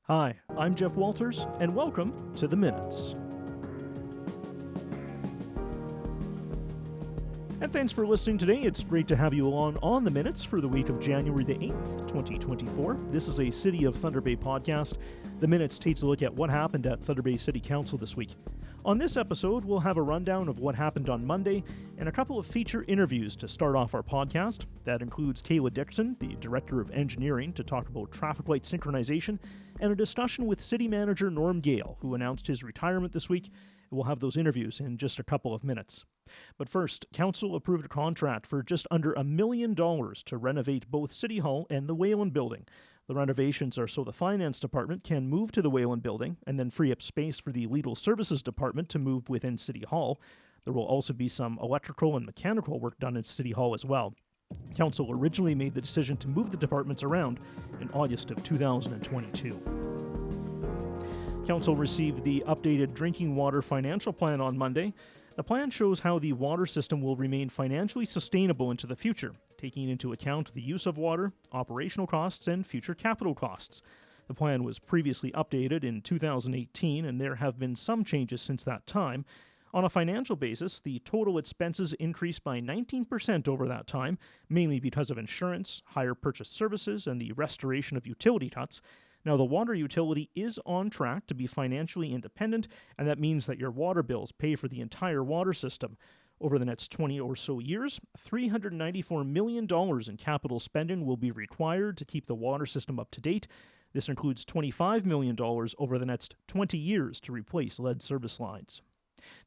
Hi, I'm Jeff Walters, and welcome to The Minutes. And thanks for listening today. It's great to have you along on The Minutes for the week of January the 8th, 2024. This is a City of Thunder Bay podcast. The Minutes takes a look at what happened at Thunder Bay City Council this week. On this episode, we'll have a rundown of what happened on Monday and a couple of feature interviews to start off our podcast. That includes Kayla Dixon, the Director of Engineering, to talk about traffic light synchronization, and a discussion with City Manager Norm Gale, who announced his retirement this week. We'll have those interviews in just a couple of minutes. But first, Council approved a contract for just under $1 million to renovate both City Hall and the Wayland Building. The renovations are so the Finance Department can move to the Wayland Building and then free up space for the Legal Services Department to move within City Hall. There will also be some electrical and mechanical work done in City Hall as well. Council originally made the decision to move the departments around in August of 2022. Council received the updated drinking water financial plan on Monday. The plan shows how the water system will remain financially sustainable into the future, taking into account the use of water, operational costs, and future capital costs. The plan was previously updated in 2018, and there have been some changes since that time. On a financial basis, the total expenses increased by 19% over that time, mainly because of insurance, higher purchase services, and the restoration of utility huts. Now, the water utility is on track to be financially independent, and that means that your water bills pay for the entire water system. Over the next 20 or so years, $394 million in capital spending will be required to keep the water system up to date. This includes $25 million over the next 20 years to replace lead service lines.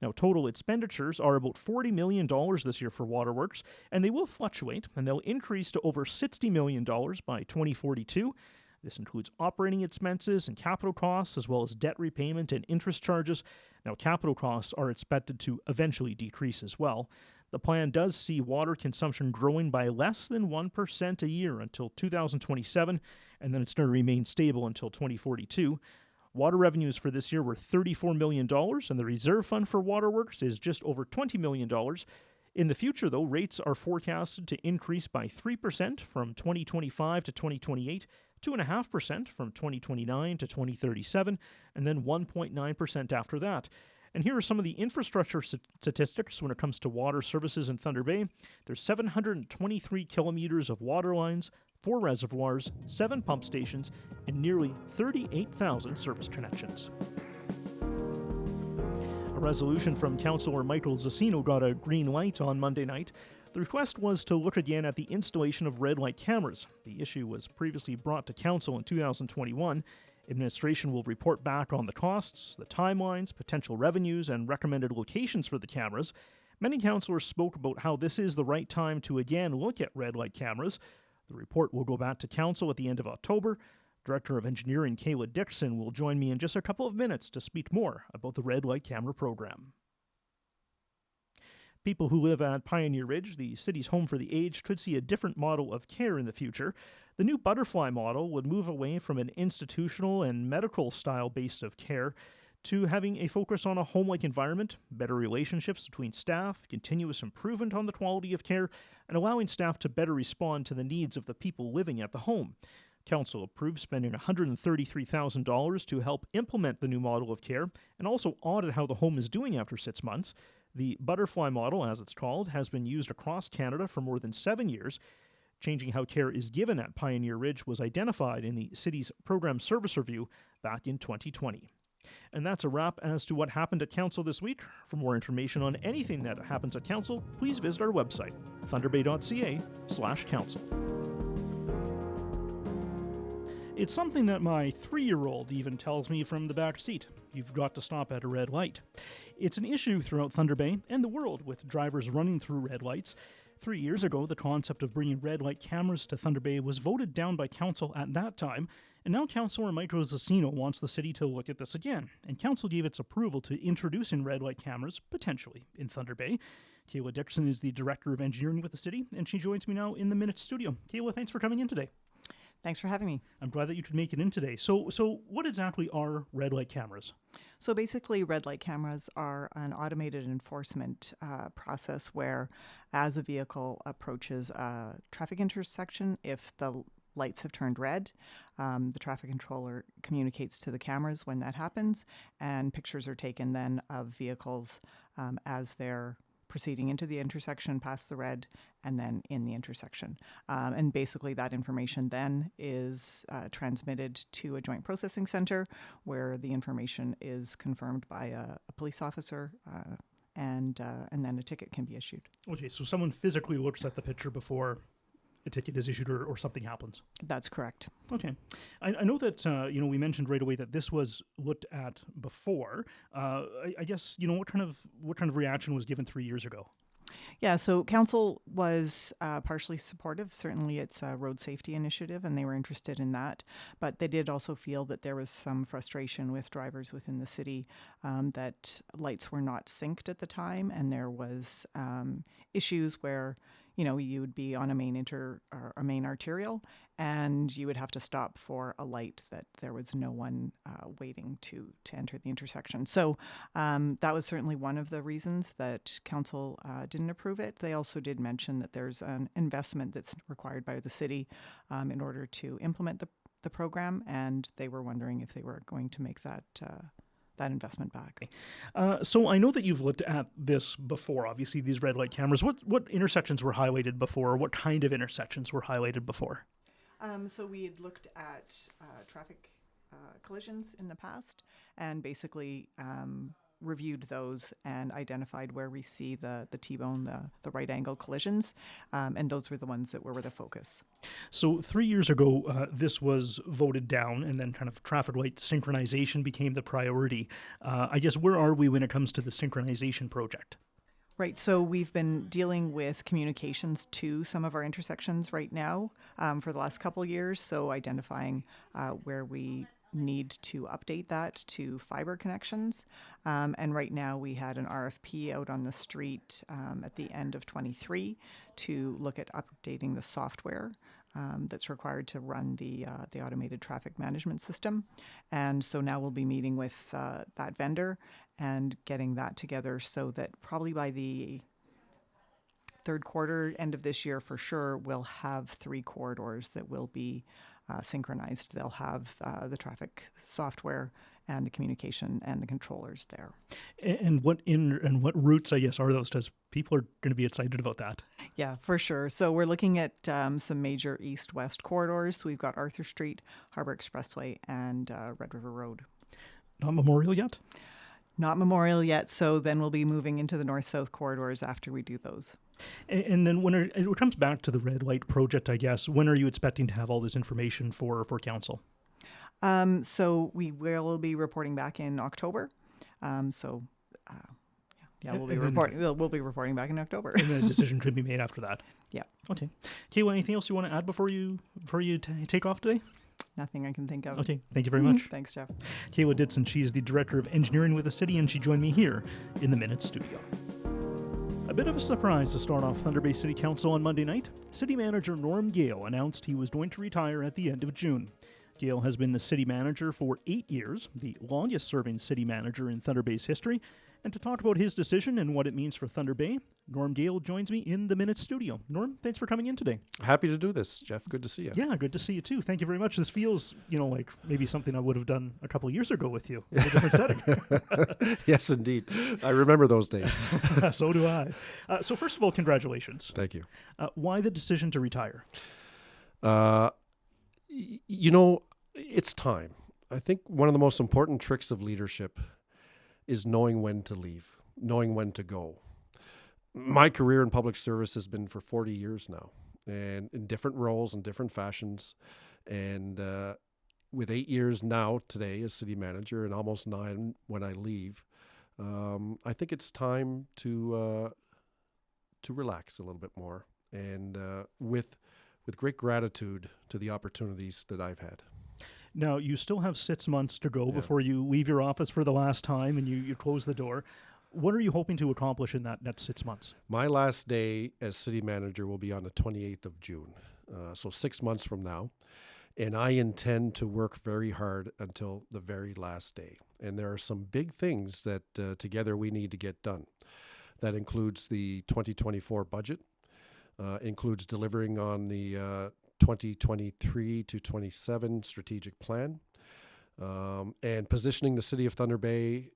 Now, total expenditures are about $40 million this year for waterworks, and they will fluctuate, and they'll increase to over $60 million by 2042. This includes operating expenses and capital costs, as well as debt repayment and interest charges. Now, capital costs are expected to eventually decrease as well. The plan does see water consumption growing by less than 1% a year until 2027, and then it's going to remain stable until 2042. Water revenues for this year were $34 million, and the reserve fund for waterworks is just over $20 million. In the future, though, rates are forecasted to increase by 3% from 2025 to 2028, 2.5% from 2029 to 2037, and then 1.9% after that. And here are some of the infrastructure statistics when it comes to water services in Thunder Bay. There's 723 kilometers of water lines, 4 reservoirs, 7 pump stations, and nearly 38,000 service connections. A resolution from Councillor Michael Zassino got a green light on Monday night. The request was to look again at the installation of red light cameras. The issue was previously brought to Council in 2021. Administration will report back on the costs, the timelines, potential revenues, and recommended locations for the cameras. Many councillors spoke about how this is the right time to again look at red light cameras. The report will go back to Council at the end of October. Director of Engineering Kayla Dixon will join me in just a couple of minutes to speak more about the red light camera program. People who live at Pioneer Ridge, the city's home for the aged, could see a different model of care in the future. The new butterfly model would move away from an institutional and medical style base of care to having a focus on a home-like environment, better relationships between staff, continuous improvement on the quality of care, and allowing staff to better respond to the needs of the people living at the home. Council approved spending $133,000 to help implement the new model of care and also audit how the home is doing after 6 months. The butterfly model, as it's called, has been used across Canada for more than 7 years. Changing how care is given at Pioneer Ridge was identified in the city's program service review back in 2020. And that's a wrap as to what happened at Council this week. For more information on anything that happens at Council, please visit our website, thunderbay.ca/council. It's something that my 3-year-old even tells me from the back seat. You've got to stop at a red light. It's an issue throughout Thunder Bay and the world with drivers running through red lights. 3 years ago, the concept of bringing red light cameras to Thunder Bay was voted down by Council at that time, and now Councillor Michael Zassino wants the city to look at this again, and Council gave its approval to introducing red light cameras, potentially, in Thunder Bay. Kayla Dixon is the Director of Engineering with the city, and she joins me now in the Minutes studio. Kayla, thanks for coming in today. Thanks for having me. I'm glad that you could make it in today. So what exactly are red light cameras? So basically, red light cameras are an automated enforcement process where, as a vehicle approaches a traffic intersection, if the lights have turned red. The traffic controller communicates to the cameras when that happens, and pictures are taken then of vehicles as they're proceeding into the intersection, past the red, and then in the intersection. And basically that information then is transmitted to a joint processing center where the information is confirmed by a police officer, and then a ticket can be issued. Okay, so someone physically looks at the picture before a ticket is issued or something happens. That's correct. Okay. I know that, we mentioned right away that this was looked at before. I guess, what kind of reaction was given 3 years ago? Yeah, so council was partially supportive. Certainly it's a road safety initiative and they were interested in that. But they did also feel that there was some frustration with drivers within the city, that lights were not synced at the time, and there was issues where you would be on a main arterial, and you would have to stop for a light that there was no one waiting to enter the intersection. So that was certainly one of the reasons that council didn't approve it. They also did mention that there's an investment that's required by the city in order to implement the program, and they were wondering if they were going to make that investment back. So I know that you've looked at this before, obviously, these red light cameras. What intersections were highlighted before, or what kind of intersections were highlighted before? So we had looked at traffic collisions in the past, and basically reviewed those and identified where we see the T-bone, the right angle collisions, and those were the ones that were the focus. So 3 years ago, this was voted down, and then kind of traffic light synchronization became the priority. I guess, where are we when it comes to the synchronization project? Right, so we've been dealing with communications to some of our intersections right now for the last couple of years, so identifying where we need to update that to fiber connections. And right now we had an RFP out on the street at the end of 23 to look at updating the software that's required to run the automated traffic management system. And so now we'll be meeting with that vendor and getting that together so that probably by the third quarter, end of this year for sure, we'll have 3 corridors that will be synchronized. They'll have the traffic software and the communication and the controllers there. And what routes, I guess, are those? Because people are going to be excited about that. Yeah, for sure. So we're looking at some major east-west corridors. We've got Arthur Street, Harbour Expressway, and Red River Road. Not Memorial yet? Not Memorial yet, so then we'll be moving into the north-south corridors after we do those. And then when it comes back to the red light project, I guess, when are you expecting to have all this information for council? So we will be reporting back in October. We'll be reporting back in October. And then a decision could be made after that. Yeah. Okay. Kayla, anything else you want to add before you take off today? Nothing I can think of. Okay, thank you very much. Thanks, Jeff. Kayla Dixon, she is the Director of Engineering with the city, and she joined me here in the Minutes studio. A bit of a surprise to start off Thunder Bay City Council on Monday night. City Manager Norm Gale announced he was going to retire at the end of June. Gale has been the city manager for 8 years, the longest-serving city manager in Thunder Bay's history. And to talk about his decision and what it means for Thunder Bay, Norm Gale joins me in the Minutes studio. Norm, thanks for coming in today. Happy to do this, Jeff. Good to see you. Yeah, good to see you too. Thank you very much. This feels, like maybe something I would have done a couple of years ago with you in a different setting. Yes, indeed. I remember those days. So do I. So first of all, congratulations. Thank you. Why the decision to retire? It's time. I think one of the most important tricks of leadership is knowing when to leave, knowing when to go. My career in public service has been for 40 years now, and in different roles and different fashions. And with 8 years now today as city manager and almost 9 when I leave, I think it's time to relax a little bit more, and with great gratitude to the opportunities that I've had. Now, you still have 6 months to go before you leave your office for the last time and you close the door. What are you hoping to accomplish in that 6 months? My last day as city manager will be on the 28th of June, so 6 months from now. And I intend to work very hard until the very last day. And there are some big things that together we need to get done. That includes the 2024 budget, includes delivering on the 2023 to 27 strategic plan, and positioning the city of Thunder Bay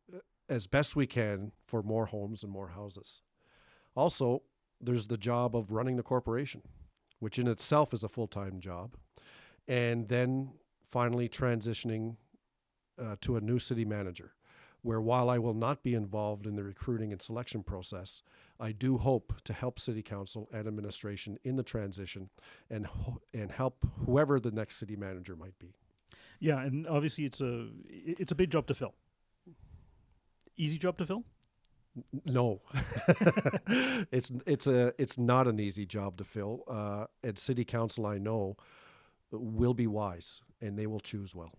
as best we can for more homes and more houses. Also, there's the job of running the corporation, which in itself is a full-time job, and then finally transitioning to a new city manager, where while I will not be involved in the recruiting and selection process, I do hope to help City Council and administration in the transition and help whoever the next city manager might be. Yeah, and obviously it's a big job to fill. Easy job to fill? No, it's not an easy job to fill. At City Council, I know will be wise and they will choose well.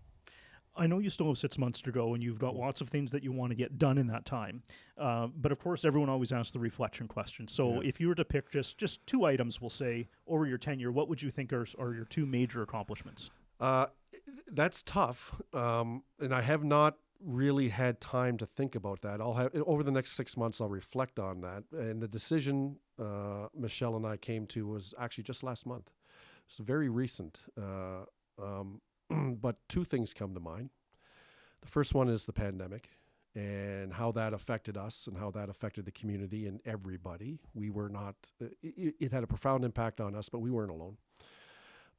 I know you still have 6 months to go, and you've got lots of things that you want to get done in that time. But of course, everyone always asks the reflection question. So if you were to pick just 2 items, we'll say, over your tenure, what would you think are your 2 major accomplishments? That's tough, and I have not really had time to think about that. Over the next 6 months, I'll reflect on that. And the decision Michelle and I came to was actually just last month. It's very recent. But 2 things come to mind. The first one is the pandemic and how that affected us and how that affected the community and everybody. We were not, it had a profound impact on us, but we weren't alone.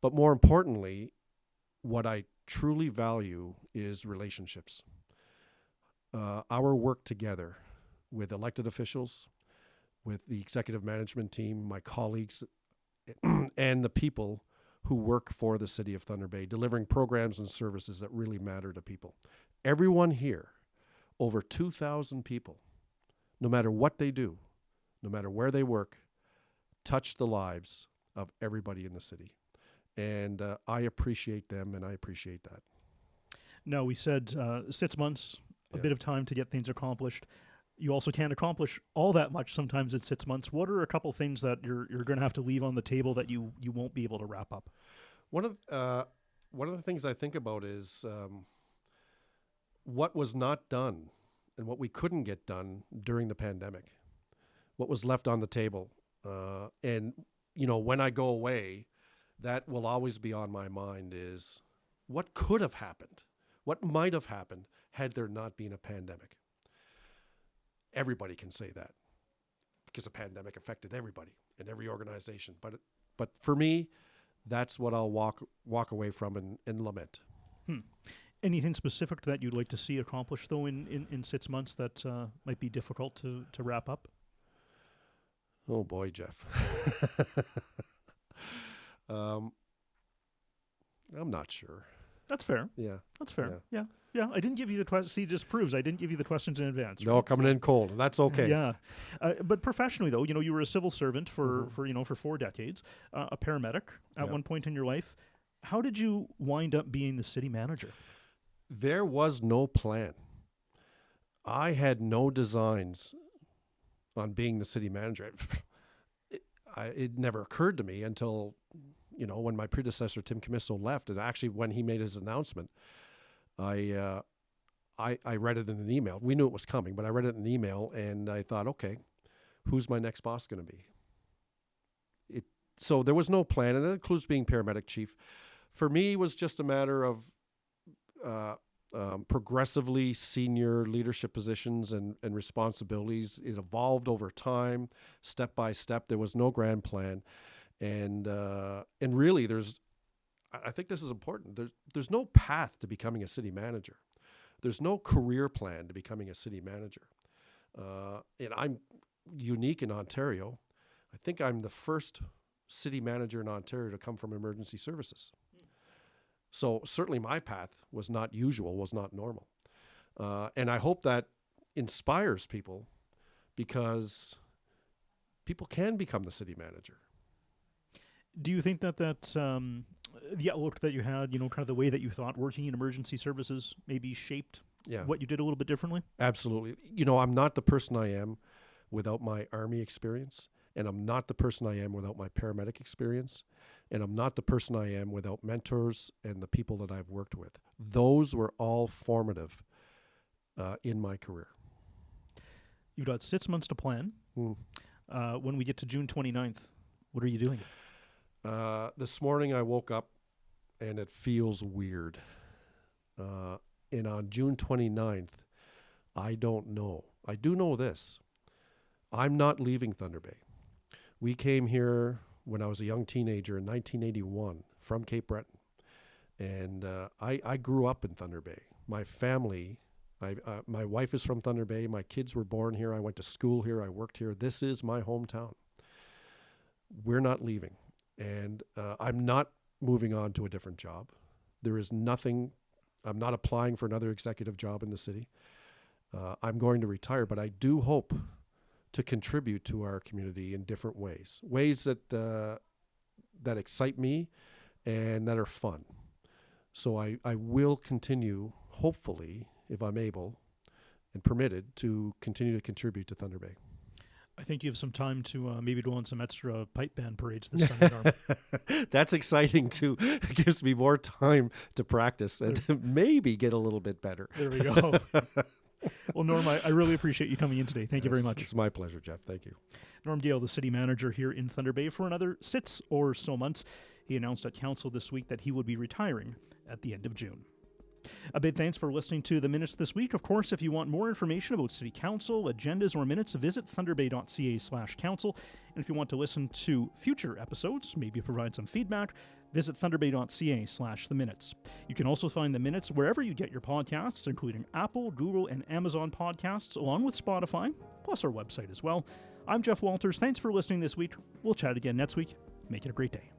But more importantly, what I truly value is relationships. Our work together with elected officials, with the executive management team, my colleagues, and the people who work for the city of Thunder Bay, delivering programs and services that really matter to people. Everyone here, over 2,000 people, no matter what they do, no matter where they work, touch the lives of everybody in the city. And I appreciate them, and I appreciate that. No, we said 6 months, a bit of time to get things accomplished. You also can't accomplish all that much sometimes in 6 months. What are a couple things that you're going to have to leave on the table that you won't be able to wrap up? One of the things I think about is what was not done and what we couldn't get done during the pandemic. What was left on the table, and when I go away, that will always be on my mind is what could have happened, what might have happened had there not been a pandemic. Everybody can say that because the pandemic affected everybody and every organization. But for me, that's what I'll walk away from and lament. Anything specific that you'd like to see accomplished, though, in 6 months that might be difficult to wrap up? Oh, boy, Jeff. I'm not sure. That's fair. Yeah. That's fair. Yeah. I didn't give you the question. See, it just proves I didn't give you the questions in advance. No, right? coming in cold, and that's okay. Yeah. But professionally, though, you were a civil servant for 4 decades, a paramedic at one point in your life. How did you wind up being the city manager? There was no plan. I had no designs on being the city manager. It never occurred to me until, when my predecessor, Tim Camisso, left. And actually, when he made his announcement, I read it in an email. We knew it was coming, but I read it in an email, and I thought, okay, who's my next boss going to be? So there was no plan, and that includes being paramedic chief. For me, it was just a matter of progressively senior leadership positions and responsibilities. It evolved over time, step by step. There was no grand plan, and really, I think this is important. There's no path to becoming a city manager. There's no career plan to becoming a city manager. And I'm unique in Ontario. I think I'm the first city manager in Ontario to come from emergency services. So certainly my path was not usual, was not normal. And I hope that inspires people, because people can become the city manager. Do you think that the outlook that you had, kind of the way that you thought working in emergency services maybe shaped what you did a little bit differently? Absolutely. I'm not the person I am without my Army experience, and I'm not the person I am without my paramedic experience, and I'm not the person I am without mentors and the people that I've worked with. Those were all formative in my career. You've got 6 months to plan. When we get to June 29th, what are you doing? This morning I woke up and it feels weird. And on June 29th, I don't know. I do know this. I'm not leaving Thunder Bay. We came here when I was a young teenager in 1981 from Cape Breton. And I grew up in Thunder Bay. My family, my wife is from Thunder Bay. My kids were born here. I went to school here. I worked here. This is my hometown. We're not leaving. And I'm not moving on to a different job. There is nothing, I'm not applying for another executive job in the city. I'm going to retire, but I do hope to contribute to our community in different ways that that excite me and that are fun. So I will continue, hopefully, if I'm able and permitted, to continue to contribute to Thunder Bay. I think you have some time to maybe go on some extra pipe band parades this Sunday, Norm. That's exciting too. It gives me more time to practice and to maybe get a little bit better. There we go. Well, Norm, I really appreciate you coming in today. Thank you very much. It's my pleasure, Jeff. Thank you. Norm Gale, the city manager here in Thunder Bay for another 6 or so months. He announced at council this week that he would be retiring at the end of June. A big thanks for listening to the Minutes this week. Of course, if you want more information about City Council, agendas, or minutes, visit thunderbay.ca/council. And if you want to listen to future episodes, maybe provide some feedback, visit thunderbay.ca/theminutes. You can also find the Minutes wherever you get your podcasts, including Apple, Google, and Amazon podcasts, along with Spotify, plus our website as well. I'm Jeff Walters. Thanks for listening this week. We'll chat again next week. Make it a great day.